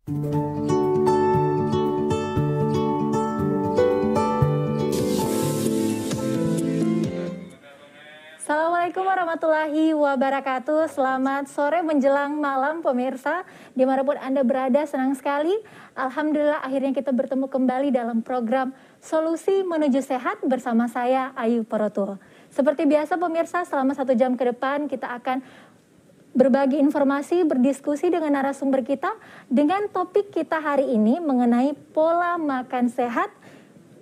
Assalamualaikum warahmatullahi wabarakatuh. Selamat sore menjelang malam pemirsa. Dimanapun Anda berada, senang sekali. Alhamdulillah akhirnya kita bertemu kembali dalam program Solusi Menuju Sehat bersama saya Ayu Porotul. Seperti biasa pemirsa, selama 1 jam ke depan kita akan berbagi informasi, berdiskusi dengan narasumber kita dengan topik kita hari ini mengenai pola makan sehat,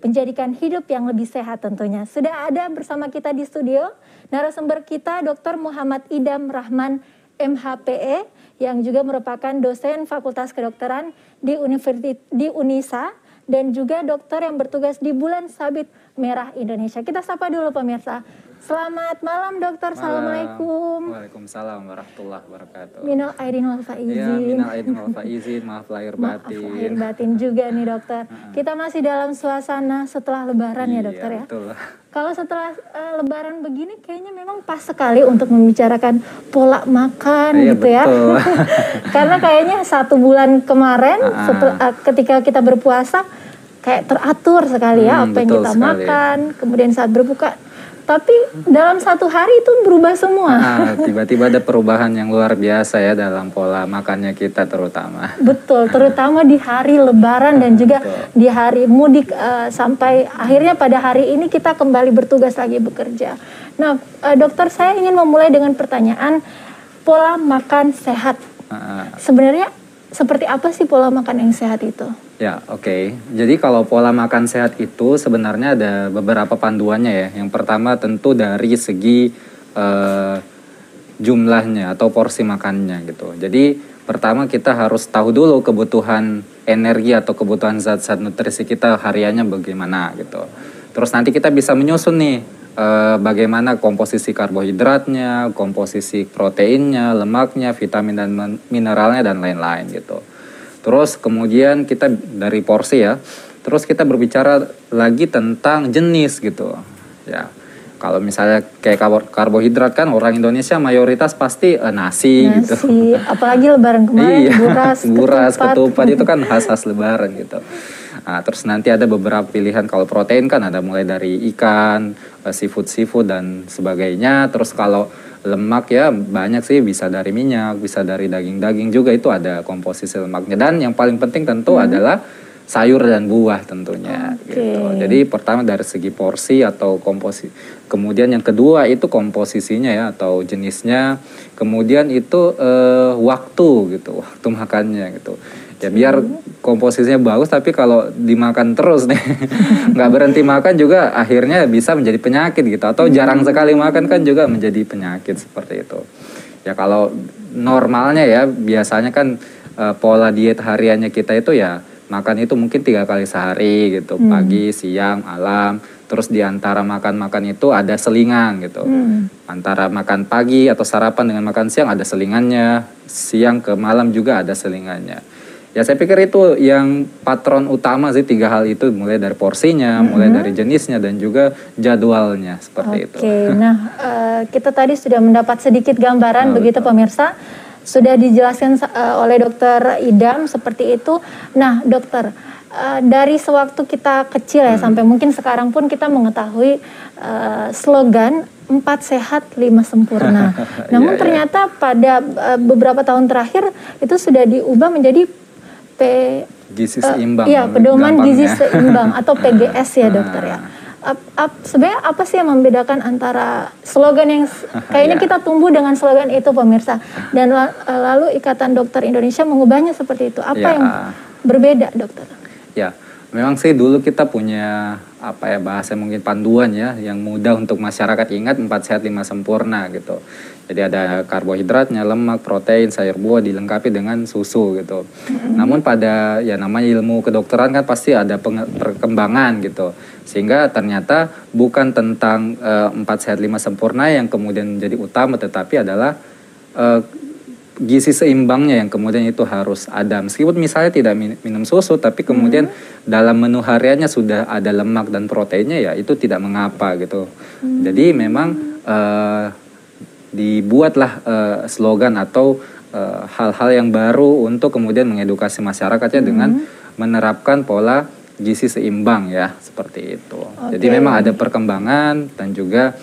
menjadikan hidup yang lebih sehat tentunya. Sudah ada bersama kita di studio narasumber kita Dr. Muhammad Idam Rahman MHPE yang juga merupakan dosen Fakultas Kedokteran di UNISA dan juga dokter yang bertugas di Bulan Sabit Merah Indonesia. Kita sapa dulu pemirsa. Selamat malam dokter, assalamualaikum. Waalaikumsalam warahmatullahi wabarakatuh. Minal aidin wal faizin. Ya, minal aidin wal faizin, maaf lahir batin. Maaf lahir batin juga nih dokter. Kita masih dalam suasana setelah lebaran ya dokter ya. Betul. Kalau setelah lebaran begini kayaknya memang pas sekali untuk membicarakan pola makan gitu ya. Karena kayaknya 1 bulan kemarin ketika kita berpuasa kayak teratur sekali ya apa yang kita makan, kemudian saat berbuka. Tapi dalam 1 hari itu berubah semua. Tiba-tiba ada perubahan yang luar biasa ya dalam pola makannya kita terutama. Betul, terutama di hari lebaran dan juga di hari mudik sampai akhirnya pada hari ini kita kembali bertugas lagi bekerja. Nah dokter, saya ingin memulai dengan pertanyaan pola makan sehat. Sebenarnya seperti apa sih pola makan yang sehat itu? Ya, oke. Jadi kalau pola makan sehat itu sebenarnya ada beberapa panduannya ya. Yang pertama tentu dari segi jumlahnya atau porsi makannya gitu. Jadi pertama kita harus tahu dulu kebutuhan energi atau kebutuhan zat-zat nutrisi kita hariannya bagaimana gitu. Terus nanti kita bisa menyusun nih bagaimana komposisi karbohidratnya, komposisi proteinnya, lemaknya, vitamin dan mineralnya dan lain-lain gitu. Terus kemudian kita dari porsi ya, terus kita berbicara lagi tentang jenis gitu. Ya, kalau misalnya kayak karbohidrat kan orang Indonesia mayoritas pasti nasi gitu. Apalagi lebaran kemarin buras, ketupat itu kan khas-khas lebaran gitu. Nah, terus nanti ada beberapa pilihan kalau protein kan ada mulai dari ikan, seafood dan sebagainya. Terus kalau lemak ya banyak sih, bisa dari minyak, bisa dari daging-daging juga itu ada komposisi lemaknya. Dan yang paling penting tentu adalah sayur dan buah tentunya gitu. Jadi pertama dari segi porsi atau komposisi. Kemudian yang kedua itu komposisinya ya atau jenisnya. Kemudian itu waktu gitu, waktu makannya gitu. Ya biar komposisinya bagus, tapi kalau dimakan terus nih nggak berhenti makan juga akhirnya bisa menjadi penyakit gitu. Atau jarang sekali makan kan juga menjadi penyakit seperti itu. Ya kalau normalnya ya biasanya kan pola diet hariannya kita itu ya makan itu mungkin 3 kali sehari gitu. Pagi, siang, malam. Terus di antara makan-makan itu ada selingan gitu. Antara makan pagi atau sarapan dengan makan siang ada selingannya. Siang ke malam juga ada selingannya. Ya saya pikir itu yang patron utama sih 3 hal itu, mulai dari porsinya, mulai dari jenisnya dan juga jadwalnya seperti itu. Nah kita tadi sudah mendapat sedikit gambaran begitu pemirsa, sudah dijelaskan oleh dokter Idam seperti itu. Nah dokter, dari sewaktu kita kecil ya sampai mungkin sekarang pun kita mengetahui slogan 4 sehat 5 sempurna. Namun ternyata pada beberapa tahun terakhir itu sudah diubah menjadi gizi seimbang. Pedoman gizi seimbang atau PGS ya dokter ya. Sebenarnya apa sih yang membedakan antara slogan yang kayaknya kita tumbuh dengan slogan itu pemirsa, dan lalu Ikatan Dokter Indonesia mengubahnya seperti itu. Apa yang berbeda dokter? Ya, memang sih dulu kita punya bahasa mungkin panduan ya yang mudah untuk masyarakat ingat, 4 sehat 5 sempurna gitu. Jadi ada karbohidratnya, lemak, protein, sayur buah dilengkapi dengan susu gitu. Namun pada ya namanya ilmu kedokteran kan pasti ada perkembangan gitu. Sehingga ternyata bukan tentang 4 sehat 5 sempurna yang kemudian menjadi utama, tetapi adalah gizi seimbangnya yang kemudian itu harus ada. Meskipun misalnya tidak minum susu, tapi kemudian dalam menu hariannya sudah ada lemak dan proteinnya, ya itu tidak mengapa gitu. Jadi memang dibuatlah slogan atau hal-hal yang baru untuk kemudian mengedukasi masyarakatnya dengan menerapkan pola gizi seimbang ya, seperti itu. Jadi memang ada perkembangan dan juga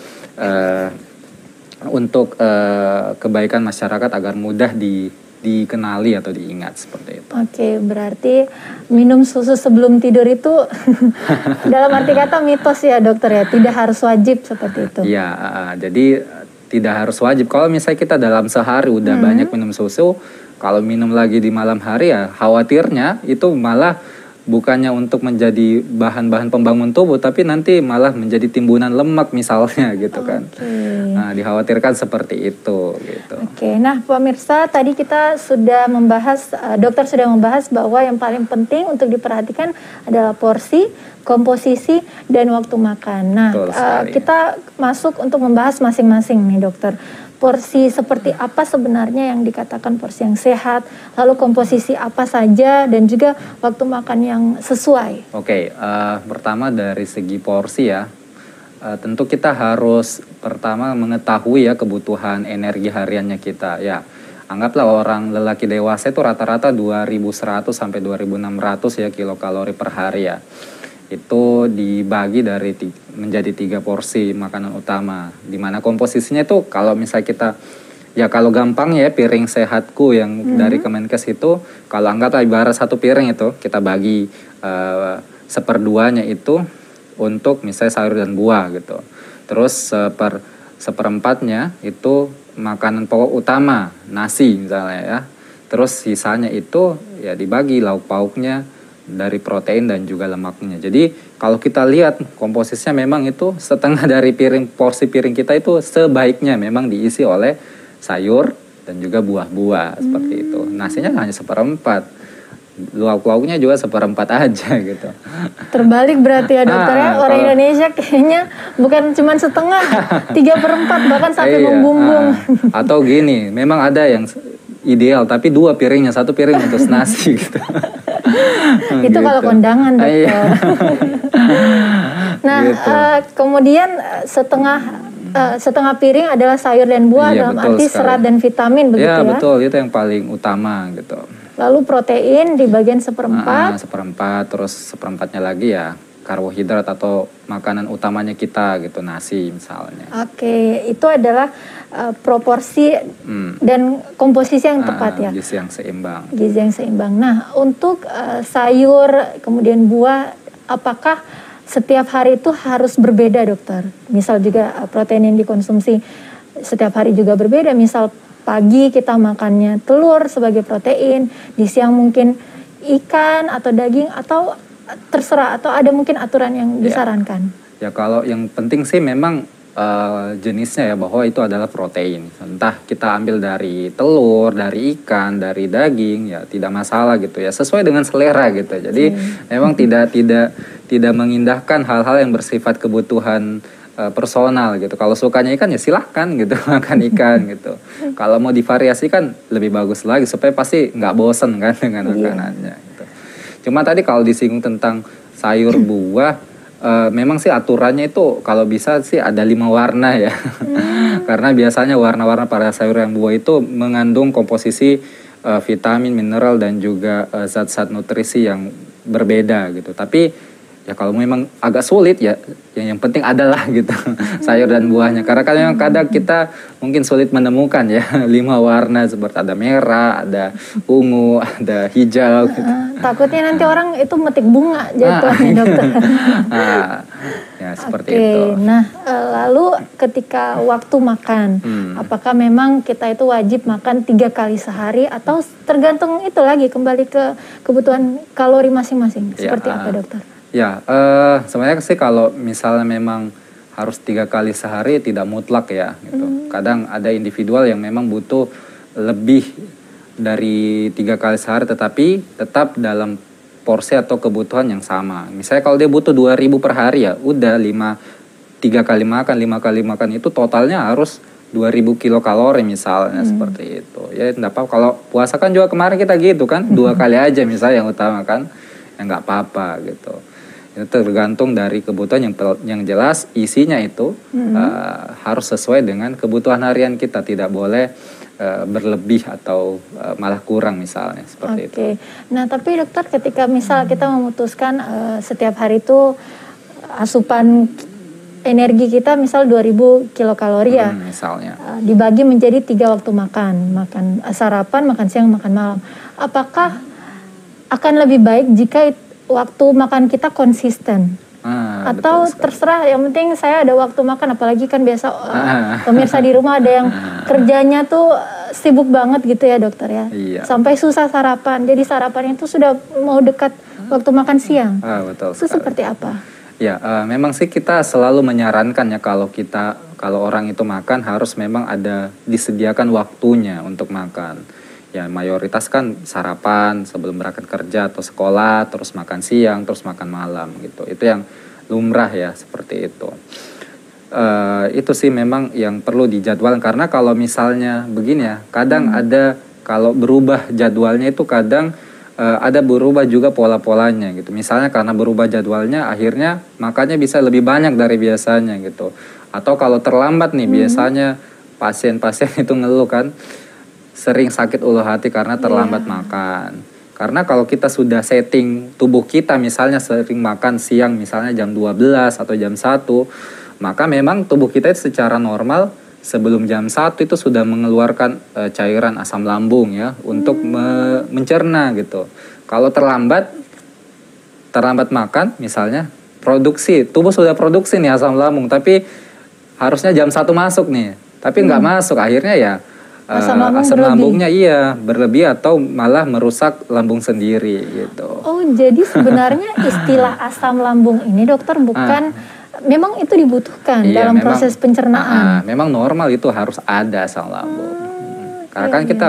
untuk kebaikan masyarakat agar mudah dikenali atau diingat, seperti itu. Oke, berarti minum susu sebelum tidur itu dalam arti kata mitos ya dokter ya, tidak harus wajib seperti itu. Ya, jadi tidak harus wajib. Kalau misalnya kita dalam sehari udah banyak minum susu, kalau minum lagi di malam hari ya khawatirnya itu malah bukannya untuk menjadi bahan-bahan pembangun tubuh, tapi nanti malah menjadi timbunan lemak misalnya gitu kan. Nah, dikhawatirkan seperti itu gitu. Oke, nah pemirsa, tadi kita sudah membahas, dokter sudah membahas bahwa yang paling penting untuk diperhatikan adalah porsi, komposisi, dan waktu makan. Nah, kita masuk untuk membahas masing-masing nih dokter. Porsi seperti apa sebenarnya yang dikatakan porsi yang sehat, lalu komposisi apa saja, dan juga waktu makan yang sesuai. Oke, pertama dari segi porsi ya, tentu kita harus pertama mengetahui ya kebutuhan energi hariannya kita ya. Anggaplah orang lelaki dewasa itu rata-rata 2100 sampai 2600 ya kilokalori per hari ya. Itu dibagi menjadi 3 porsi makanan utama, dimana komposisinya itu kalau misalnya kita ya, kalau gampang ya, piring sehatku yang dari Kemenkes itu, kalau anggaplah ibarat 1 piring itu kita bagi 1/2-nya itu untuk misalnya sayur dan buah gitu, terus 1/4-nya itu makanan pokok utama, nasi misalnya ya, terus sisanya itu ya dibagi lauk pauknya dari protein dan juga lemaknya. Jadi kalau kita lihat komposisinya memang itu setengah dari porsi piring kita itu sebaiknya memang diisi oleh sayur dan juga buah-buah seperti itu. Nasinya hanya 1/4, lauk-lauknya juga 1/4 aja gitu. Terbalik berarti ya dokter ya, orang Indonesia kayaknya bukan cuma setengah, 3/4 bahkan sampai membumbung. Atau gini, memang ada yang ideal tapi 2 piringnya, 1 piring untuk nasi gitu. Itu gitu. Kalau kondangan dokter. Nah, gitu. Kemudian setengah piring adalah sayur dan buah, dalam arti serat dan vitamin begitu ya. Iya betul, itu yang paling utama gitu. Lalu protein di bagian 1/4. 1/4, terus 1/4-nya lagi ya karbohidrat atau makanan utamanya kita gitu, nasi misalnya. Oke, itu adalah proporsi dan komposisi yang tepat ya. Gizi yang seimbang. Gizi yang seimbang. Nah, untuk sayur kemudian buah, apakah setiap hari itu harus berbeda dokter? Misal juga protein yang dikonsumsi setiap hari juga berbeda. Misal pagi kita makannya telur sebagai protein, di siang mungkin ikan atau daging, atau terserah, atau ada mungkin aturan yang disarankan? Ya kalau yang penting sih memang jenisnya ya, bahwa itu adalah protein. Entah kita ambil dari telur, dari ikan, dari daging, ya tidak masalah gitu ya, sesuai dengan selera gitu. Jadi memang tidak mengindahkan hal-hal yang bersifat kebutuhan personal gitu. Kalau sukanya ikan ya silahkan gitu makan ikan gitu. Kalau mau divariasikan lebih bagus lagi supaya pasti nggak bosen kan dengan makanannya gitu. Cuma tadi kalau disinggung tentang sayur buah, memang sih aturannya itu kalau bisa sih ada 5 warna ya. Karena biasanya warna-warna pada sayur yang buah itu mengandung komposisi vitamin, mineral dan juga zat-zat nutrisi yang berbeda gitu. Tapi ya kalau memang agak sulit ya, yang penting adalah gitu sayur dan buahnya. Karena kadang kita mungkin sulit menemukan ya 5 warna, seperti ada merah, ada ungu, ada hijau gitu. Takutnya nanti orang itu metik bunga jatuhnya dokter. Ya seperti itu. Nah, lalu ketika waktu makan, apakah memang kita itu wajib makan 3 kali sehari, atau tergantung itu lagi kembali ke kebutuhan kalori masing-masing? Seperti apa dokter? Ya, sebenarnya sih kalau misalnya memang harus 3 kali sehari tidak mutlak ya gitu. Kadang ada individual yang memang butuh lebih dari 3 kali sehari, tetapi tetap dalam porsi atau kebutuhan yang sama. Misalnya kalau dia butuh 2000 per hari ya udah 3 kali makan, 5 kali makan itu totalnya harus 2000 kilokalori misalnya, seperti itu. Ya enggak apa-apa, kalau puasa kan juga kemarin kita gitu kan, 2 kali aja misalnya yang utama kan, ya enggak apa-apa gitu. Itu tergantung dari kebutuhan, yang jelas isinya itu harus sesuai dengan kebutuhan harian kita. Tidak boleh berlebih atau malah kurang misalnya seperti itu. Oke. Nah, tapi dokter ketika misal kita memutuskan setiap hari itu asupan energi kita misal 2000 kilokalori ya. Misalnya. Dibagi menjadi 3 waktu makan. Makan sarapan, makan siang, makan malam. Apakah akan lebih baik jika waktu makan kita konsisten? Atau terserah, yang penting saya ada waktu makan, apalagi kan biasa pemirsa di rumah ada yang kerjanya tuh sibuk banget gitu ya dokter ya. Iya. Sampai susah sarapan, jadi sarapan itu sudah mau dekat waktu makan siang. Betul itu sekali. Seperti apa? Ya, memang sih kita selalu menyarankan ya kalau orang itu makan harus memang ada disediakan waktunya untuk makan. Ya mayoritas kan sarapan sebelum berangkat kerja atau sekolah, terus makan siang, terus makan malam gitu. Itu yang lumrah ya seperti itu. Itu sih memang yang perlu dijadwalkan, karena kalau misalnya begini ya, kadang ada kalau berubah jadwalnya itu kadang ada berubah juga pola-polanya gitu. Misalnya karena berubah jadwalnya akhirnya makannya bisa lebih banyak dari biasanya gitu. Atau kalau terlambat nih biasanya pasien-pasien itu ngeluh kan sering sakit ulu hati karena terlambat makan. Karena kalau kita sudah setting tubuh kita misalnya sering makan siang misalnya jam 12 atau jam 1, maka memang tubuh kita itu secara normal sebelum jam 1 itu sudah mengeluarkan cairan asam lambung ya untuk mencerna gitu. Kalau terlambat makan misalnya, tubuh sudah produksi nih asam lambung, tapi harusnya jam 1 masuk nih. Tapi nggak masuk, akhirnya ya asam lambungnya berlebih atau malah merusak lambung sendiri gitu. Oh, jadi sebenarnya istilah asam lambung ini dokter bukan memang itu dibutuhkan dalam proses pencernaan. Memang normal itu harus ada asam lambung. Karena kan kita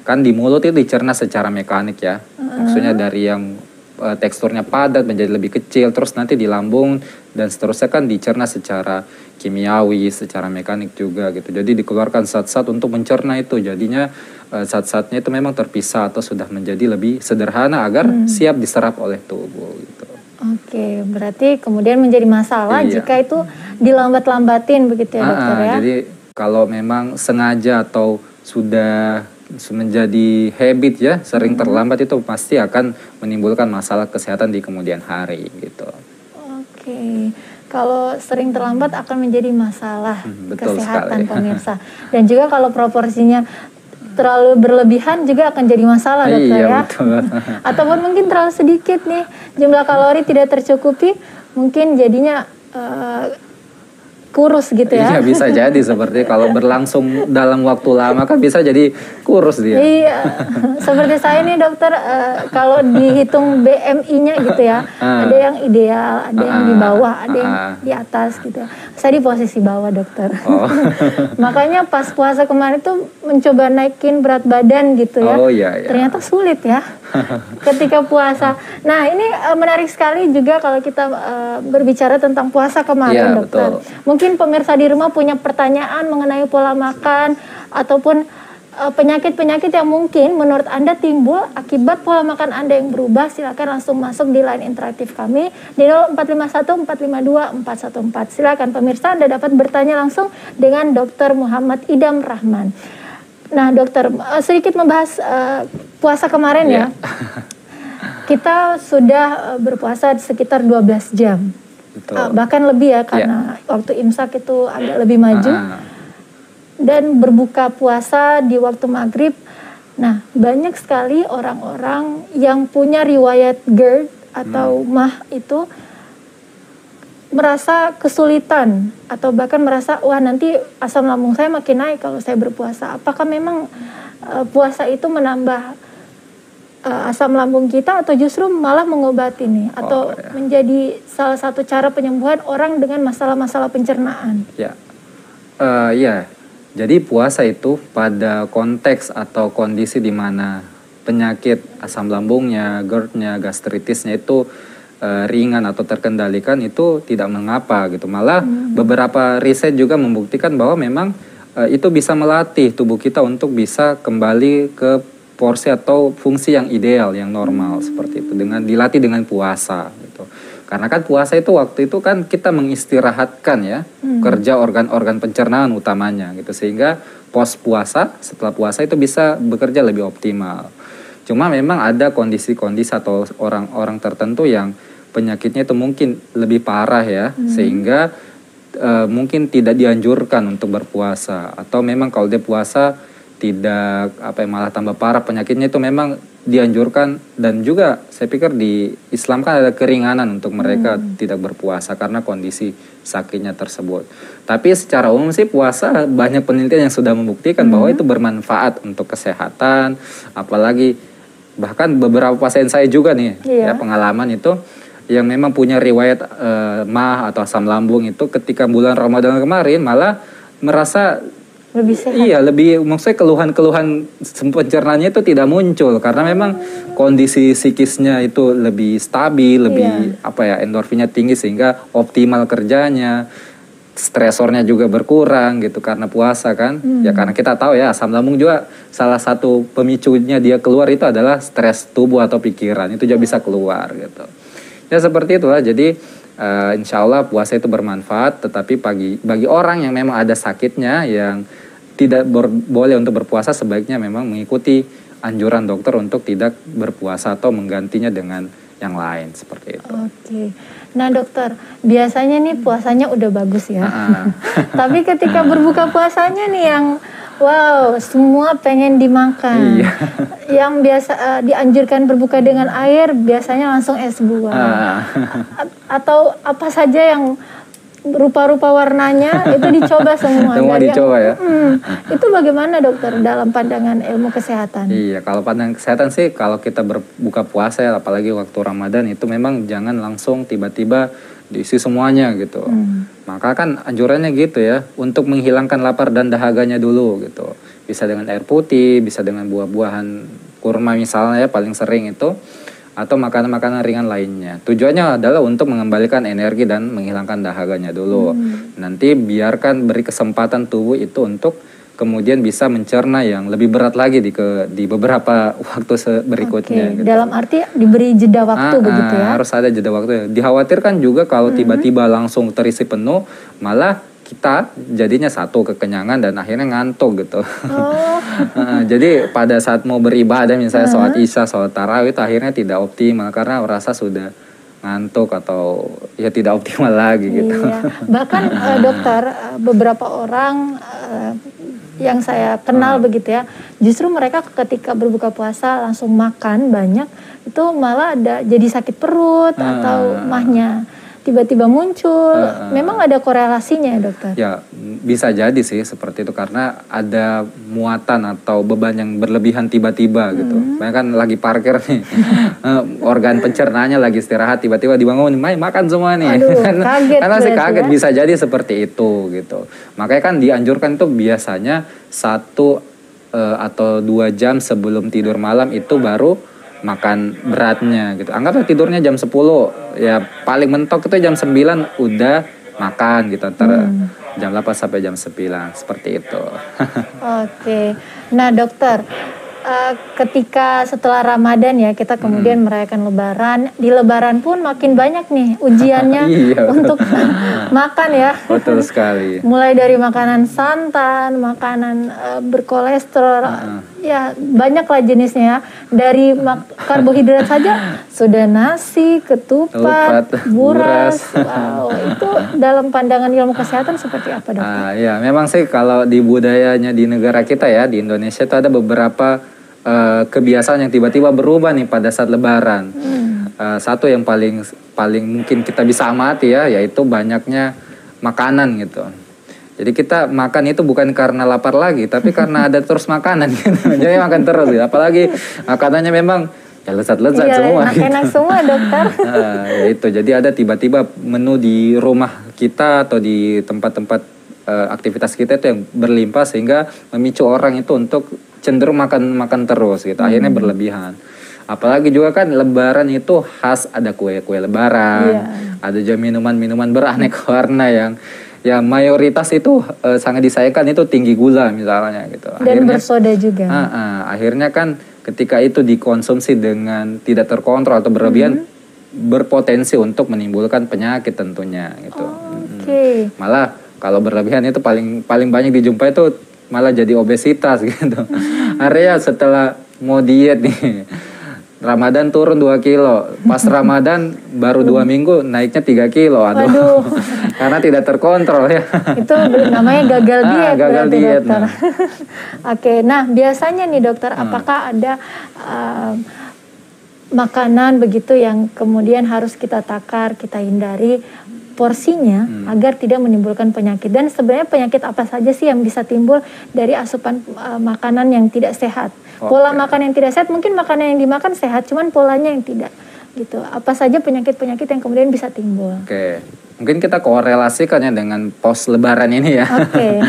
kan di mulut itu dicerna secara mekanik ya. Maksudnya dari yang teksturnya padat menjadi lebih kecil, terus nanti di lambung dan seterusnya kan dicerna secara kimiawi, secara mekanik juga gitu. Jadi dikeluarkan zat-zat untuk mencerna itu. Jadinya zat-zatnya itu memang terpisah atau sudah menjadi lebih sederhana agar siap diserap oleh tubuh gitu. Oke, berarti kemudian menjadi masalah jika itu dilambat-lambatin begitu ya dokter ya. Jadi kalau memang sengaja atau sudah menjadi habit ya, sering terlambat itu pasti akan menimbulkan masalah kesehatan di kemudian hari gitu. Oke, kalau sering terlambat akan menjadi masalah kesehatan sekali. Pemirsa. Dan juga kalau proporsinya terlalu berlebihan juga akan jadi masalah dokter ya. Betul. Ataupun mungkin terlalu sedikit nih, jumlah kalori tidak tercukupi, mungkin jadinya kurus gitu ya. Iya, bisa jadi seperti kalau berlangsung dalam waktu lama kan bisa jadi kurus dia. Iya, seperti saya nih dokter, kalau dihitung BMI-nya gitu ya, ada yang ideal, ada yang di bawah, ada yang di atas gitu ya. Saya di posisi bawah dokter. Makanya pas puasa kemarin tuh mencoba naikin berat badan gitu ya. Ternyata sulit ya ketika puasa. Nah ini menarik sekali juga kalau kita berbicara tentang puasa kemarin dokter. Betul. Mungkin pemirsa di rumah punya pertanyaan mengenai pola makan ataupun penyakit-penyakit yang mungkin menurut Anda timbul akibat pola makan Anda yang berubah. Silakan langsung masuk di line interaktif kami di 0451 452 414. Silakan pemirsa, Anda dapat bertanya langsung dengan Dr. Muhammad Idam Rahman. Nah dokter, sedikit membahas puasa kemarin ya. Kita sudah berpuasa sekitar 12 jam. Bahkan lebih ya, karena waktu imsak itu agak lebih maju. Dan berbuka puasa di waktu maghrib. Nah, banyak sekali orang-orang yang punya riwayat GERD atau MAH itu merasa kesulitan atau bahkan merasa wah nanti asam lambung saya makin naik kalau saya berpuasa. Apakah memang puasa itu menambah asam lambung kita atau justru malah mengobati nih atau menjadi salah satu cara penyembuhan orang dengan masalah-masalah pencernaan? Jadi puasa itu pada konteks atau kondisi di mana penyakit asam lambungnya, GERD-nya, gastritisnya itu ringan atau terkendalikan itu tidak mengapa gitu. Malah beberapa riset juga membuktikan bahwa memang itu bisa melatih tubuh kita untuk bisa kembali ke porsi atau fungsi yang ideal, yang normal seperti itu dengan dilatih dengan puasa gitu. Karena kan puasa itu waktu itu kan kita mengistirahatkan ya kerja organ-organ pencernaan utamanya gitu, sehingga pos puasa setelah puasa itu bisa bekerja lebih optimal. Cuma memang ada kondisi-kondisi atau orang-orang tertentu yang penyakitnya itu mungkin lebih parah ya, sehingga mungkin tidak dianjurkan untuk berpuasa, atau memang kalau dia puasa tidak malah tambah parah penyakitnya, itu memang dianjurkan. Dan juga saya pikir di Islam kan ada keringanan untuk mereka tidak berpuasa karena kondisi sakitnya tersebut. Tapi secara umum sih puasa banyak penelitian yang sudah membuktikan bahwa itu bermanfaat untuk kesehatan, apalagi bahkan beberapa pasien saya juga nih ya pengalaman itu yang memang punya riwayat mah atau asam lambung, itu ketika bulan Ramadan kemarin malah merasa lebih sehat. Iya, maksudnya keluhan-keluhan pencernanya itu tidak muncul karena memang kondisi psikisnya itu lebih stabil, lebih endorfinnya tinggi sehingga optimal kerjanya. Stresornya juga berkurang gitu karena puasa kan. Ya karena kita tahu ya asam lambung juga salah satu pemicunya dia keluar itu adalah stres tubuh atau pikiran, itu juga bisa keluar gitu. Ya seperti itulah. Jadi insya Allah puasa itu bermanfaat, tetapi bagi orang yang memang ada sakitnya yang tidak boleh untuk berpuasa, sebaiknya memang mengikuti anjuran dokter untuk tidak berpuasa atau menggantinya dengan yang lain seperti itu. Oke. Nah dokter, biasanya nih puasanya udah bagus ya. Tapi ketika berbuka puasanya nih yang wow, semua pengen dimakan. Iya. Yang biasa dianjurkan berbuka dengan air, biasanya langsung es buah. Atau apa saja yang rupa-rupa warnanya itu dicoba semua. Semua dicoba ya. Itu bagaimana dokter dalam pandangan ilmu kesehatan? Iya, kalau pandangan kesehatan sih kalau kita berbuka puasa ya, apalagi waktu Ramadan, itu memang jangan langsung tiba-tiba diisi semuanya gitu. Maka kan anjurannya gitu ya, untuk menghilangkan lapar dan dahaganya dulu gitu. Bisa dengan air putih, bisa dengan buah-buahan, kurma misalnya ya paling sering itu, atau makanan-makanan ringan lainnya. Tujuannya adalah untuk mengembalikan energi dan menghilangkan dahaganya dulu. Nanti biarkan, beri kesempatan tubuh itu untuk kemudian bisa mencerna yang lebih berat lagi di beberapa waktu berikutnya. Gitu. Dalam arti diberi jeda waktu begitu ya? Harus ada jeda waktu. Dikhawatirkan juga kalau tiba-tiba langsung terisi penuh, malah kita jadinya satu kekenyangan dan akhirnya ngantuk gitu. Jadi pada saat mau beribadah misalnya sholat isya, sholat tarawih, itu akhirnya tidak optimal karena merasa sudah ngantuk atau ya tidak optimal lagi gitu. Iya. Bahkan dokter, beberapa orang yang saya kenal begitu ya, justru mereka ketika berbuka puasa langsung makan banyak, itu malah ada jadi sakit perut atau mahnya tiba-tiba muncul. Memang ada korelasinya ya dokter? Ya bisa jadi sih seperti itu, karena ada muatan atau beban yang berlebihan tiba-tiba gitu. Mereka kan lagi parkir nih, organ pencernaannya lagi istirahat, tiba-tiba dibangun, makan semua nih. Aduh, kaget. Karena sih kaget ya? Bisa jadi seperti itu gitu. Makanya kan dianjurkan tuh biasanya 1 atau 2 jam sebelum tidur malam itu baru makan beratnya gitu. Anggaplah tidurnya jam 10, ya paling mentok itu jam 9 udah makan gitu, antara jam 8 sampai jam 9, seperti itu. Oke. Nah dokter, ketika setelah Ramadan ya kita kemudian merayakan Lebaran, di Lebaran pun makin banyak nih ujiannya untuk makan ya. Betul sekali. Mulai dari makanan santan, makanan berkolesterol, ya banyaklah jenisnya ya. Dari karbohidrat saja sudah nasi, ketupat, buras. Wow, itu dalam pandangan ilmu kesehatan seperti apa dokter? Ya memang sih kalau di budayanya di negara kita ya, di Indonesia itu ada beberapa kebiasaan yang tiba-tiba berubah nih pada saat Lebaran. Satu yang paling mungkin kita bisa amati ya, yaitu banyaknya makanan gitu. Jadi kita makan itu bukan karena lapar lagi, tapi karena ada terus makanan gitu. Jadi makan terus gitu. Apalagi makanannya memang ya lezat-lezat semua. Enak semua dokter. Ya itu, jadi ada tiba-tiba menu di rumah kita atau di tempat-tempat aktivitas kita itu yang berlimpah sehingga memicu orang itu untuk cenderung makan terus gitu. Akhirnya berlebihan. Apalagi juga kan Lebaran itu khas ada kue-kue Lebaran, ada juga minuman-minuman beraneka warna yang ya mayoritas itu sangat disayangkan itu tinggi gula misalnya gitu. Dan bersoda juga. Akhirnya kan ketika itu dikonsumsi dengan tidak terkontrol atau berlebihan, berpotensi untuk menimbulkan penyakit tentunya gitu. Oke. Malah kalau berlebihan itu paling banyak dijumpai itu malah jadi obesitas gitu. Area setelah mau diet nih, Ramadan turun 2 kilo, pas Ramadan baru 2 minggu naiknya 3 kilo, aduh. Karena tidak terkontrol ya. Itu namanya gagal diet, gagal berarti diet, dokter. nah. Oke, nah biasanya nih dokter, apakah ada makanan begitu yang kemudian harus kita takar, kita hindari porsinya agar tidak menimbulkan penyakit? Dan sebenarnya penyakit apa saja sih yang bisa timbul dari asupan makanan yang tidak sehat? Pola makan yang tidak sehat, mungkin makanan yang dimakan sehat, cuman polanya yang tidak gitu. Apa saja penyakit-penyakit yang kemudian bisa timbul? Oke, mungkin kita korelasikannya dengan pos Lebaran ini ya. Oke.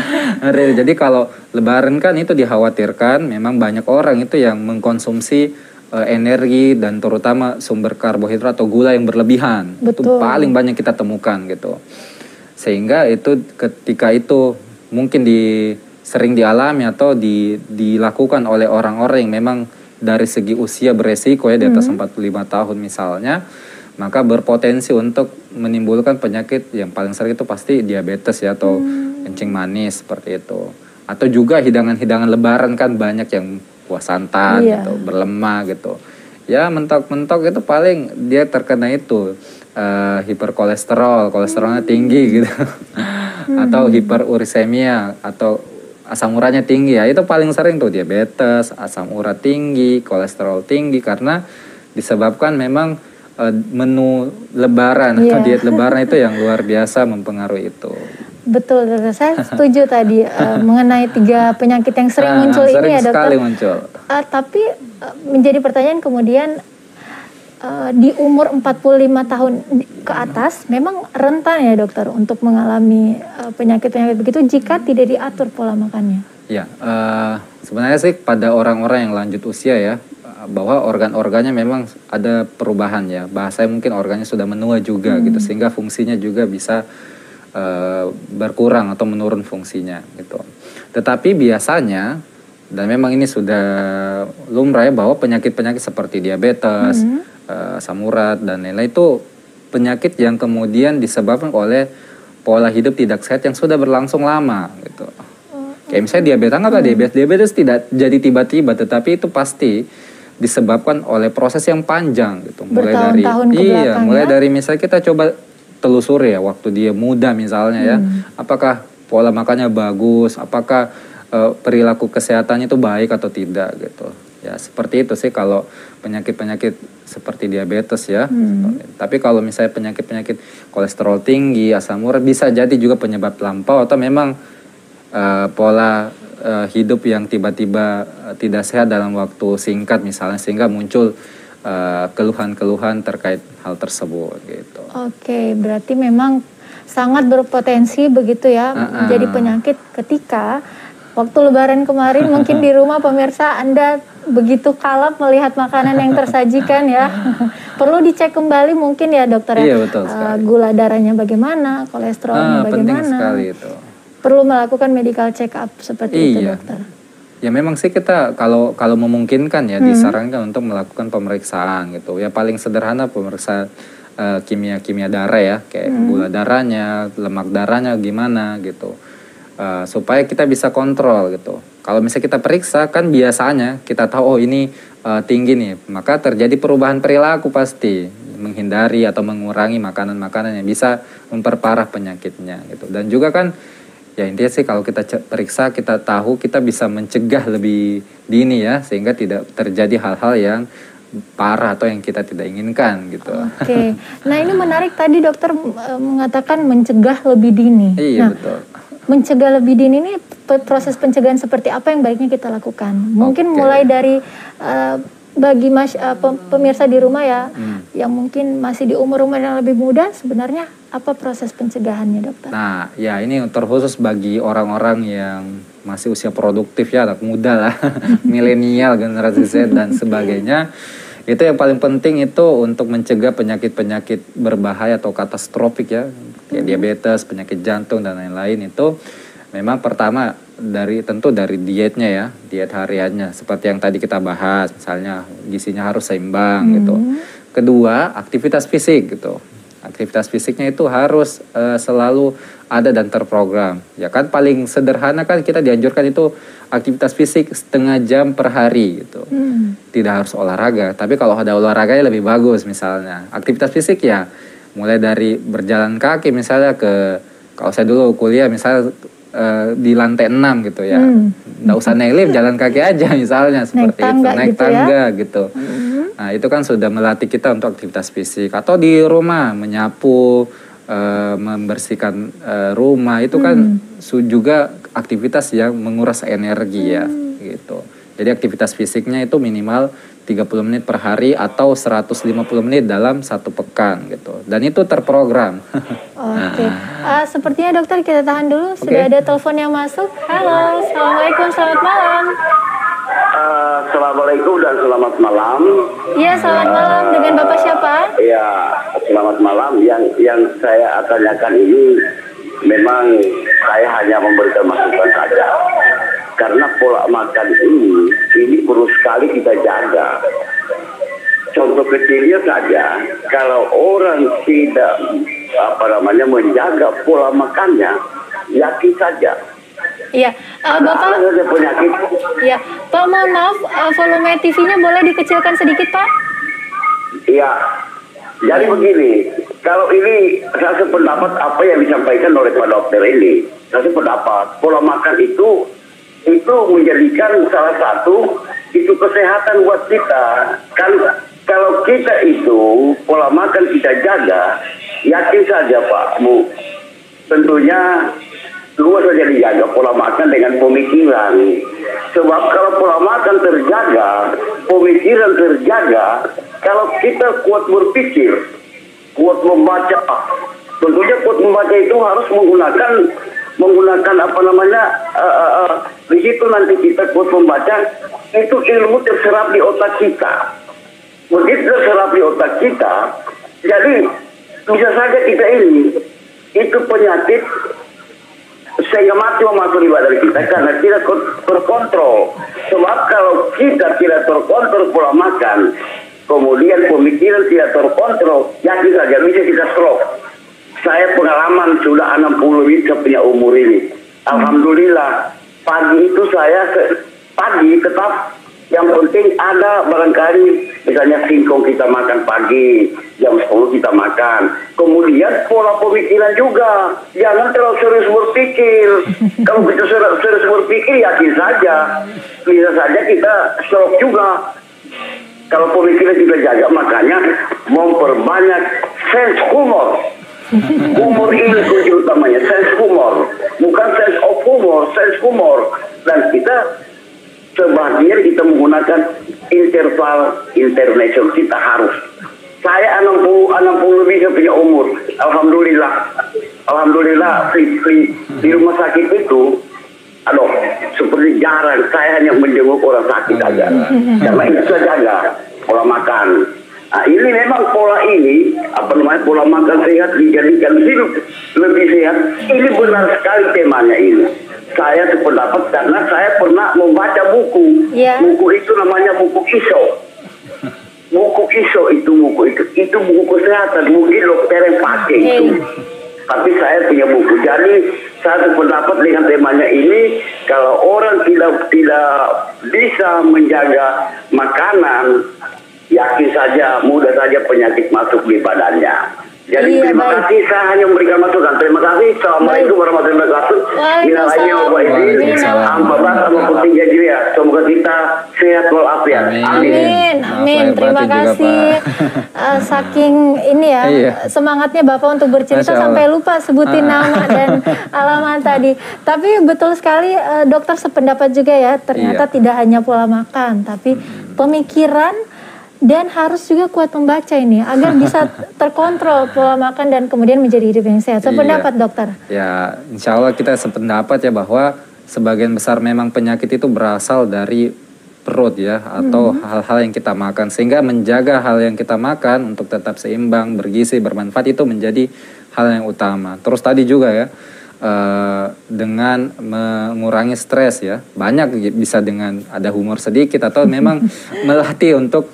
Jadi kalau Lebaran kan itu dikhawatirkan memang banyak orang itu yang mengkonsumsi energi dan terutama sumber karbohidrat atau gula yang berlebihan. Betul. Itu paling banyak kita temukan gitu. Sehingga itu ketika itu mungkin sering dialami atau dilakukan oleh orang-orang yang memang dari segi usia beresiko ya di atas 45 tahun misalnya, maka berpotensi untuk menimbulkan penyakit yang paling sering itu pasti diabetes ya atau kencing manis seperti itu. Atau juga hidangan-hidangan Lebaran kan banyak yang kuah santan gitu, berlemak gitu. Ya mentok-mentok itu paling dia terkena itu hiperkolesterol, kolesterolnya tinggi gitu. Atau hiperurisemia atau asam uratnya tinggi ya. Itu paling sering tuh diabetes, asam urat tinggi, kolesterol tinggi karena disebabkan memang menu Lebaran atau diet Lebaran itu yang luar biasa mempengaruhi itu. Betul, dokter. Saya setuju tadi mengenai 3 penyakit yang sering muncul sering ini ya, dokter. Sekali muncul. Tapi menjadi pertanyaan kemudian di umur 45 tahun ke atas memang rentan ya, dokter, untuk mengalami penyakit-penyakit begitu jika tidak diatur pola makannya. Ya, sebenarnya sih pada orang-orang yang lanjut usia ya, bahwa organ-organnya memang ada perubahan ya. Bahasanya mungkin organnya sudah menua juga gitu, sehingga fungsinya juga bisa berkurang atau menurun fungsinya gitu. Tetapi biasanya, dan memang ini sudah lumrah ya, bahwa penyakit-penyakit seperti diabetes, asam urat dan lain-lain itu penyakit yang kemudian disebabkan oleh pola hidup tidak sehat yang sudah berlangsung lama gitu. Kayak misalnya diabetes tidak jadi tiba-tiba, tetapi itu pasti disebabkan oleh proses yang panjang gitu. Mulai dari misalnya kita coba telusuri ya waktu dia muda misalnya ya, apakah pola makannya bagus, apakah perilaku kesehatannya itu baik atau tidak gitu. Ya seperti itu sih kalau penyakit-penyakit seperti diabetes ya. Tapi kalau misalnya penyakit-penyakit kolesterol tinggi, asam urat bisa jadi juga penyebab lampau atau memang pola hidup yang tiba-tiba tidak sehat dalam waktu singkat misalnya, sehingga muncul keluhan-keluhan terkait hal tersebut gitu. Oke, berarti memang sangat berpotensi begitu ya menjadi penyakit ketika waktu Lebaran kemarin mungkin di rumah pemirsa Anda begitu kalap melihat makanan yang tersajikan ya. Perlu dicek kembali mungkin ya, dokter ya. Iya, betul sekali. Gula darahnya bagaimana, kolesterolnya bagaimana. Penting sekali itu. Perlu melakukan medical check up seperti itu, dokter. Ya memang sih kita kalau memungkinkan ya disarankan untuk melakukan pemeriksaan gitu. Ya paling sederhana pemeriksaan kimia darah ya, kayak gula darahnya, lemak darahnya gimana gitu. Supaya kita bisa kontrol gitu. Kalau misalnya kita periksa kan biasanya kita tahu oh ini tinggi nih, maka terjadi perubahan perilaku pasti, menghindari atau mengurangi makanan-makanan yang bisa memperparah penyakitnya gitu. Dan juga kan ya intinya sih kalau kita periksa kita tahu kita bisa mencegah lebih dini ya, sehingga tidak terjadi hal-hal yang parah atau yang kita tidak inginkan gitu. Oke. Nah ini menarik tadi dokter mengatakan mencegah lebih dini. Iya, betul. Mencegah lebih dini ini proses pencegahan seperti apa yang baiknya kita lakukan? Mungkin mulai dari bagi pemirsa di rumah ya, yang mungkin masih di umur-umur yang lebih muda, sebenarnya apa proses pencegahannya, dokter? Nah, ya ini terkhusus bagi orang-orang yang masih usia produktif ya, anak muda lah, milenial, generasi Z dan sebagainya. Itu yang paling penting itu untuk mencegah penyakit-penyakit berbahaya atau katastrofik ya, kayak diabetes, penyakit jantung dan lain-lain itu. Memang pertama tentu dari dietnya ya, diet hariannya seperti yang tadi kita bahas, misalnya gizinya harus seimbang gitu. Kedua, aktivitas fisik gitu. Aktivitas fisiknya itu harus selalu ada dan terprogram. Ya kan paling sederhana kan kita dianjurkan itu aktivitas fisik setengah jam per hari gitu. Tidak harus olahraga, tapi kalau ada olahraganya lebih bagus misalnya. Aktivitas fisik ya mulai dari berjalan kaki misalnya kalau saya dulu kuliah misalnya di lantai 6 gitu ya. Nggak usah naik lift, jalan kaki aja misalnya seperti itu. Naik tangga gitu. Nah, itu kan sudah melatih kita untuk aktivitas fisik. Atau di rumah menyapu, membersihkan rumah itu kan juga aktivitas yang menguras energi ya gitu. Jadi aktivitas fisiknya itu minimal 30 menit per hari atau 150 menit dalam 1 pekan gitu. Dan itu terprogram. Oke. Sepertinya dokter kita tahan dulu. Sudah ada telepon yang masuk. Halo, Assalamualaikum, selamat malam. Assalamualaikum dan selamat malam. Iya, selamat malam. Dengan Bapak siapa? Iya, selamat malam. Yang saya tanyakan ini memang saya hanya memberikan masukan saja. Karena pola makan ini perlu sekali kita jaga. Contoh kecilnya saja, kalau orang tidak menjaga pola makannya, yakin saja. Iya, Bapak. Ada penyakit. Iya, Pak, mohon maaf, volume TV-nya boleh dikecilkan sedikit, Pak? Iya. Jadi begini, kalau ini saya sependapat apa yang disampaikan oleh Pak Dokter ini, saya sependapat pola makan itu menjadikan salah satu itu kesehatan buat kita. Kalau kita itu pola makan kita jaga, yakin saja Pak Bu, tentunya luas saja dijaga pola makan dengan pemikiran. Sebab kalau pola makan terjaga, pemikiran terjaga, kalau kita kuat berpikir, kuat membaca, tentunya kuat membaca itu harus menggunakan di situ nanti kita kuat membaca, itu ilmu terserap di otak kita. Begitu terserap di otak kita, jadi bisa saja kita ini itu penyakit sehingga mati masuk di badan kita karena tidak terkontrol. Sebab kalau kita tidak terkontrol pola makan, kemudian pemikiran tidak terkontrol, yakin saja bisa kita stroke. Saya pengalaman sudah 60 lebih saya punya umur ini. Alhamdulillah, pagi itu saya pagi tetap yang penting ada barangkali misalnya singkong kita makan pagi, jam 10 kita makan. Kemudian pola pemikiran juga, jangan terlalu serius berpikir. Kalau kita serius berpikir yakin saja, bisa saja kita stroke juga. Kalau pemikiran kita jaga, makanya memperbanyak sense humor. Humor ini kunci utamanya, sense humor, bukan sense of humor, sense humor. Dan kita sebagian kita menggunakan interval international, kita harus. Saya 60 lebih punya umur, alhamdulillah di rumah sakit itu, seperti jarang saya hanya menjenguk orang sakit aja, karena itu saya jaga pola makan. Nah, ini memang pola pola makan sehat dijadikan hidup lebih sehat. Ini benar sekali temanya ini. Saya sependapat karena saya pernah membaca buku. Buku itu namanya buku ISO. Buku ISO itu buku kesehatan. Mungkin dokter yang pakai itu. Tapi saya punya buku. Jadi saya sependapat dengan temanya ini. Kalau orang tidak bisa menjaga makanan, yakin saja mudah saja penyakit masuk di badannya. Jadi terima kasih, saya hanya memberikan masukan. Terima kasih. Assalamualaikum warahmatullahi wabarakatuh. Semoga kita sehat walafiat. Amin. Terima kasih. Saking ini ya semangatnya Bapak untuk bercerita sampai lupa sebutin nama dan alamat tadi. Tapi betul sekali dokter sependapat juga ya. Ternyata tidak hanya pola makan, tapi pemikiran. Dan harus juga kuat membaca ini agar bisa terkontrol pola makan dan kemudian menjadi hidup yang sehat. Sependapat dokter? Ya, insya Allah kita sependapat ya bahwa sebagian besar memang penyakit itu berasal dari perut ya atau hal-hal yang kita makan. Sehingga menjaga hal yang kita makan untuk tetap seimbang, bergizi, bermanfaat itu menjadi hal yang utama. Terus tadi juga ya, dengan mengurangi stres ya, banyak bisa dengan ada humor sedikit atau memang melatih untuk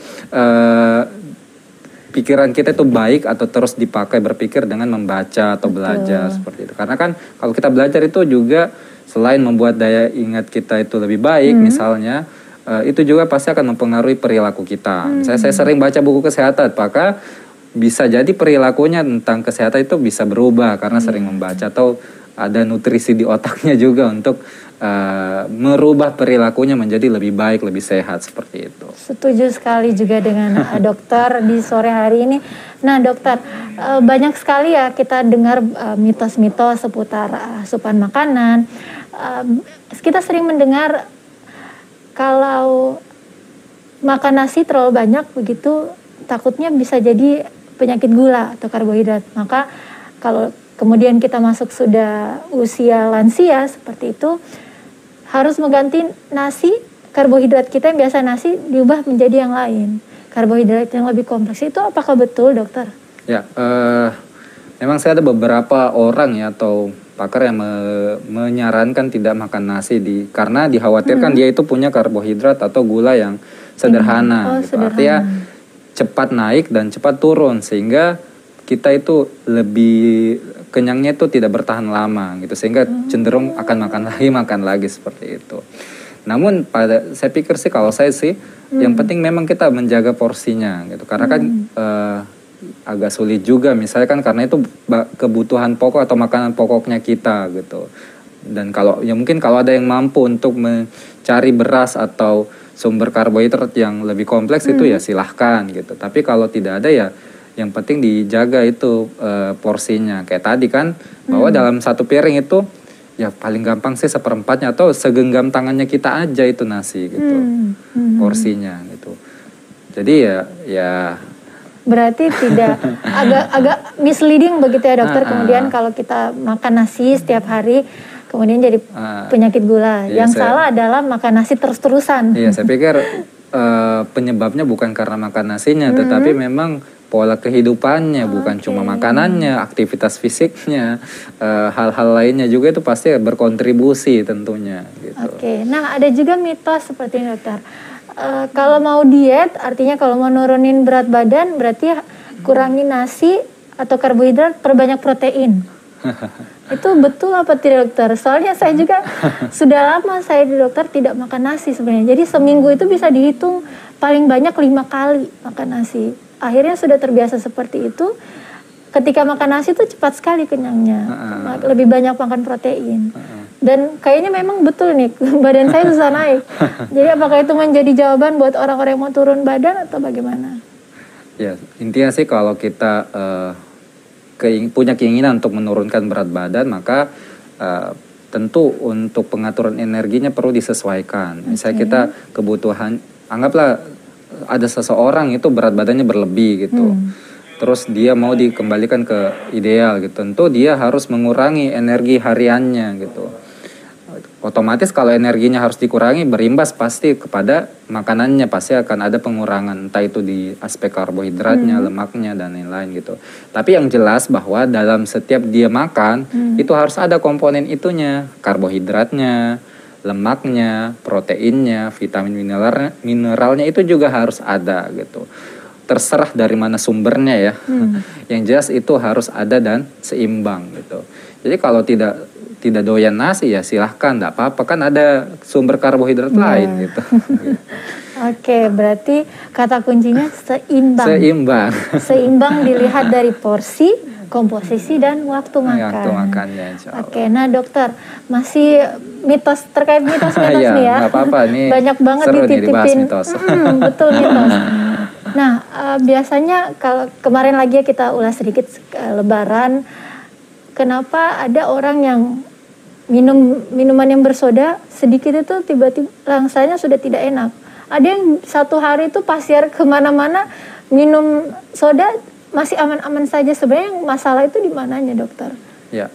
pikiran kita itu baik atau terus dipakai berpikir dengan membaca atau belajar seperti itu. Karena kan kalau kita belajar itu juga selain membuat daya ingat kita itu lebih baik misalnya, itu juga pasti akan mempengaruhi perilaku kita. Misalnya saya sering baca buku kesehatan, maka bisa jadi perilakunya tentang kesehatan itu bisa berubah karena sering membaca, atau ada nutrisi di otaknya juga untuk merubah perilakunya menjadi lebih baik, lebih sehat seperti itu. Setuju sekali juga dengan dokter di sore hari ini. Nah dokter, banyak sekali ya kita dengar mitos-mitos seputar asupan makanan. Kita sering mendengar kalau makan nasi terlalu banyak begitu takutnya bisa jadi penyakit gula atau karbohidrat. Maka kalau kemudian kita masuk sudah usia lansia seperti itu, harus mengganti nasi, karbohidrat kita yang biasa nasi diubah menjadi yang lain. Karbohidrat yang lebih kompleks. Itu apakah betul dokter? Ya, memang saya ada beberapa orang ya atau pakar yang menyarankan tidak makan nasi karena dikhawatirkan dia itu punya karbohidrat atau gula yang sederhana. Gitu. Sederhana. Artinya cepat naik dan cepat turun sehingga kita itu lebih kenyangnya itu tidak bertahan lama gitu, sehingga cenderung akan makan lagi seperti itu. Namun saya pikir sih kalau saya sih yang penting memang kita menjaga porsinya gitu, karena kan agak sulit juga misalnya kan karena itu kebutuhan pokok atau makanan pokoknya kita gitu. Dan kalau ya mungkin kalau ada yang mampu untuk mencari beras atau sumber karbohidrat yang lebih kompleks itu ya silahkan gitu. Tapi kalau tidak ada ya yang penting dijaga itu porsinya. Kayak tadi kan bahwa dalam satu piring itu ya paling gampang sih seperempatnya atau segenggam tangannya kita aja itu nasi gitu. Porsinya gitu. Jadi ya berarti tidak agak misleading begitu ya dokter. Kemudian kalau kita makan nasi setiap hari kemudian jadi penyakit gula. Iya, yang salah adalah makan nasi terus-terusan. Iya, saya pikir penyebabnya bukan karena makan nasinya, tetapi memang pola kehidupannya, bukan cuma makanannya, aktivitas fisiknya, hal-hal lainnya juga itu pasti berkontribusi tentunya. Gitu. Oke, nah ada juga mitos seperti ini dokter. Kalau mau diet, artinya kalau mau nurunin berat badan, berarti kurangi nasi atau karbohidrat, perbanyak protein. Itu betul apa tidak dokter? Soalnya saya juga sudah lama saya di dokter tidak makan nasi sebenarnya. Jadi seminggu itu bisa dihitung paling banyak 5 kali makan nasi. Akhirnya sudah terbiasa seperti itu. Ketika makan nasi itu cepat sekali kenyangnya. Lebih banyak makan protein. Dan kayaknya memang betul nih badan saya susah naik. Jadi apakah itu menjadi jawaban buat orang-orang yang mau turun badan atau bagaimana? Ya intinya sih kalau kita punya keinginan untuk menurunkan berat badan, maka tentu untuk pengaturan energinya perlu disesuaikan. Misalnya kita kebutuhan, anggaplah ada seseorang itu berat badannya berlebih gitu. Terus dia mau dikembalikan ke ideal gitu. Tentu dia harus mengurangi energi hariannya gitu. Otomatis kalau energinya harus dikurangi berimbas pasti kepada makanannya, pasti akan ada pengurangan entah itu di aspek karbohidratnya, lemaknya dan lain-lain gitu. Tapi yang jelas bahwa dalam setiap dia makan itu harus ada komponen itunya, karbohidratnya, lemaknya, proteinnya, vitamin mineralnya itu juga harus ada gitu. Terserah dari mana sumbernya ya. Yang jelas itu harus ada dan seimbang gitu. Jadi kalau tidak doyan nasi ya silahkan, enggak apa-apa kan ada sumber karbohidrat lain gitu. Oke, berarti kata kuncinya seimbang. Seimbang dilihat dari porsi, komposisi dan waktu makan. Waktu makannya, insyaallah. Oke, nah dokter masih mitos terkait mitos-mitos nih ya. Nggak apa-apa nih. Banyak banget seru dititipin. Nih mitos. Betul mitos. Nah biasanya kalau kemarin lagi kita ulas sedikit Lebaran, kenapa ada orang yang minuman yang bersoda sedikit itu tiba-tiba rasanya sudah tidak enak. Ada yang satu hari itu pasiar kemana-mana minum soda masih aman-aman saja. Sebenarnya masalah itu di mananya dokter? Ya,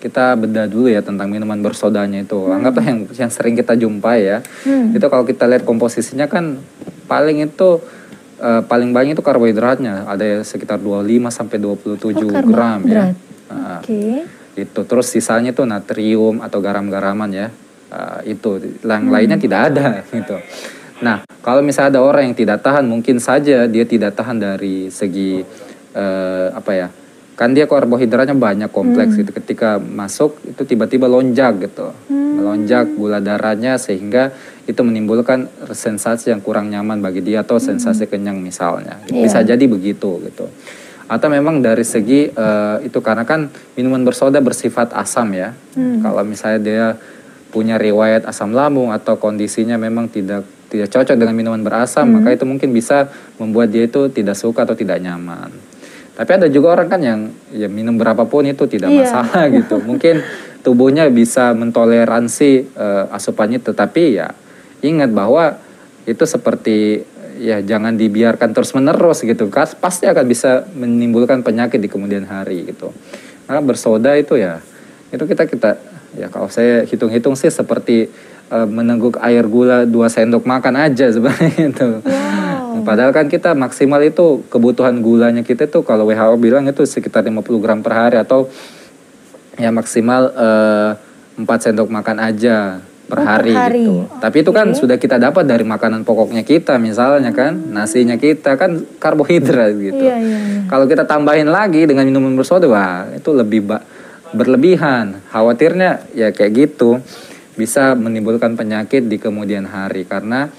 kita bedah dulu ya tentang minuman bersodanya itu. Anggaplah yang sering kita jumpai ya. Itu kalau kita lihat komposisinya kan paling banyak itu karbohidratnya ada sekitar 25 sampai 27 gram ya. Itu terus sisanya itu natrium atau garam-garaman ya. Itu yang lainnya tidak ada gitu. Nah, kalau misalnya ada orang yang tidak tahan, mungkin saja dia tidak tahan dari segi apa ya? Kan dia karbohidratnya banyak, kompleks gitu. Ketika masuk itu tiba-tiba lonjak gitu. Melonjak gula darahnya sehingga itu menimbulkan sensasi yang kurang nyaman bagi dia atau sensasi kenyang misalnya. Bisa jadi begitu gitu. Atau memang dari segi itu karena kan minuman bersoda bersifat asam ya. Kalau misalnya dia punya riwayat asam lambung atau kondisinya memang tidak cocok dengan minuman berasam, maka itu mungkin bisa membuat dia itu tidak suka atau tidak nyaman. Tapi ada juga orang kan yang ya minum berapapun itu tidak masalah gitu. Mungkin tubuhnya bisa mentoleransi asupan itu, tapi ya ingat bahwa itu seperti ya jangan dibiarkan terus-menerus gitu. Pasti akan bisa menimbulkan penyakit di kemudian hari gitu. Karena bersoda itu ya itu kita ya kalau saya hitung-hitung sih seperti menengguk air gula 2 sendok makan aja sebenarnya itu. Padahal kan kita maksimal itu kebutuhan gulanya kita tuh kalau WHO bilang itu sekitar 50 gram per hari atau ya maksimal 4 sendok makan aja per hari gitu. Tapi itu kan sudah kita dapat dari makanan pokoknya kita misalnya kan, nasinya kita kan karbohidrat gitu. Kalau kita tambahin lagi dengan minuman bersoda, wah itu lebih berlebihan. Khawatirnya ya kayak gitu bisa menimbulkan penyakit di kemudian hari karena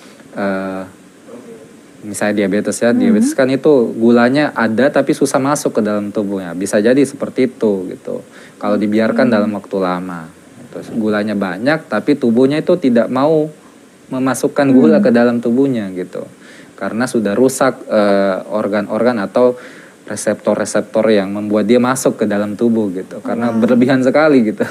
misalnya diabetes ya, diabetes kan itu gulanya ada tapi susah masuk ke dalam tubuhnya. Bisa jadi seperti itu gitu. Kalau dibiarkan dalam waktu lama. Terus gulanya banyak tapi tubuhnya itu tidak mau memasukkan gula ke dalam tubuhnya gitu. Karena sudah rusak organ-organ atau reseptor-reseptor yang membuat dia masuk ke dalam tubuh gitu. Karena berlebihan sekali gitu.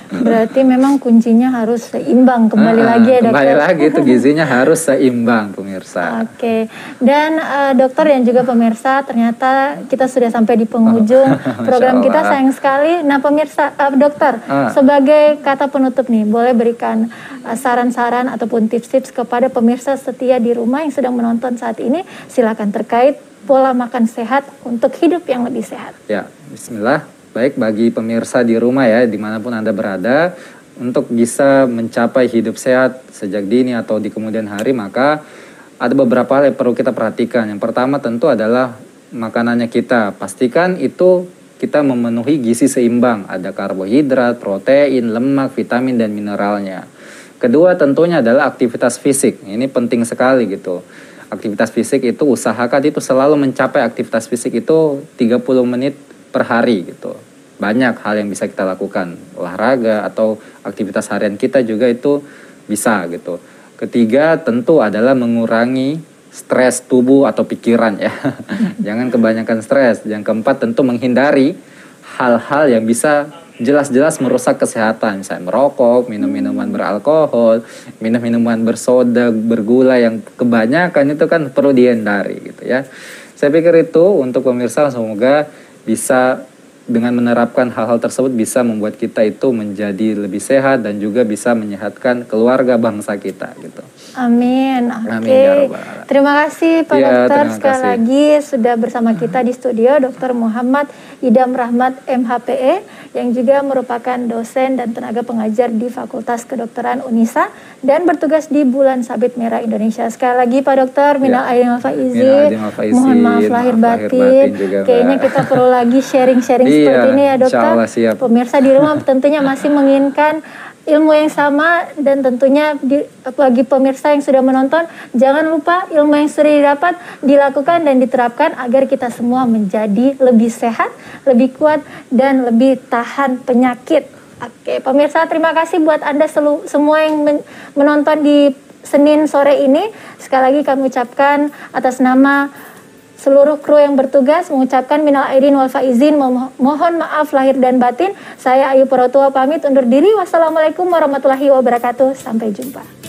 Berarti memang kuncinya harus seimbang kembali lagi ya dokter. Kembali lagi itu gizinya harus seimbang pemirsa. Oke. Dan dokter dan juga pemirsa ternyata kita sudah sampai di penghujung program kita, sayang sekali. Nah pemirsa, dokter sebagai kata penutup nih boleh berikan saran-saran ataupun tips-tips kepada pemirsa setia di rumah yang sedang menonton saat ini. Silakan terkait pola makan sehat untuk hidup yang lebih sehat. Ya, bismillah. Baik bagi pemirsa di rumah ya, dimanapun Anda berada, untuk bisa mencapai hidup sehat sejak dini atau di kemudian hari, maka ada beberapa hal yang perlu kita perhatikan. Yang pertama tentu adalah makanannya kita. Pastikan itu kita memenuhi gizi seimbang. Ada karbohidrat, protein, lemak, vitamin, dan mineralnya. Kedua tentunya adalah aktivitas fisik. Ini penting sekali gitu. Aktivitas fisik itu usahakan itu selalu mencapai aktivitas fisik itu 30 menit per hari gitu. Banyak hal yang bisa kita lakukan, olahraga atau aktivitas harian kita juga itu bisa gitu. Ketiga tentu adalah mengurangi stres tubuh atau pikiran ya. Jangan kebanyakan stres. Yang keempat tentu menghindari hal-hal yang bisa jelas-jelas merusak kesehatan, misalnya merokok, minum minuman beralkohol, minum minuman bersoda, bergula yang kebanyakan itu kan perlu dihindari gitu ya. Saya pikir itu untuk pemirsa, semoga bisa dengan menerapkan hal-hal tersebut bisa membuat kita itu menjadi lebih sehat dan juga bisa menyehatkan keluarga bangsa kita gitu. Amin. Amin ya Rabbal Alamin. Terima kasih Pak Dokter sekali lagi sudah bersama kita di studio, Dr. Muhammad Idam Rahmat MHPE yang juga merupakan dosen dan tenaga pengajar di Fakultas Kedokteran Unisa dan bertugas di Bulan Sabit Merah Indonesia. Sekali lagi Pak Dokter, minal aidin wal faizin. Mohon maaf lahir batin. Kayaknya kita perlu lagi sharing-sharing seperti ini ya dokter. Pemirsa di rumah tentunya masih menginginkan ilmu yang sama dan tentunya bagi pemirsa yang sudah menonton jangan lupa ilmu yang sudah didapat dilakukan dan diterapkan agar kita semua menjadi lebih sehat, lebih kuat dan lebih tahan penyakit. Oke, pemirsa terima kasih buat Anda semua yang menonton di Senin sore ini. Sekali lagi kami ucapkan atas nama seluruh kru yang bertugas mengucapkan minal aidin wal faizin, mohon maaf lahir dan batin. Saya Ayu Porotua pamit undur diri. Wassalamualaikum warahmatullahi wabarakatuh. Sampai jumpa.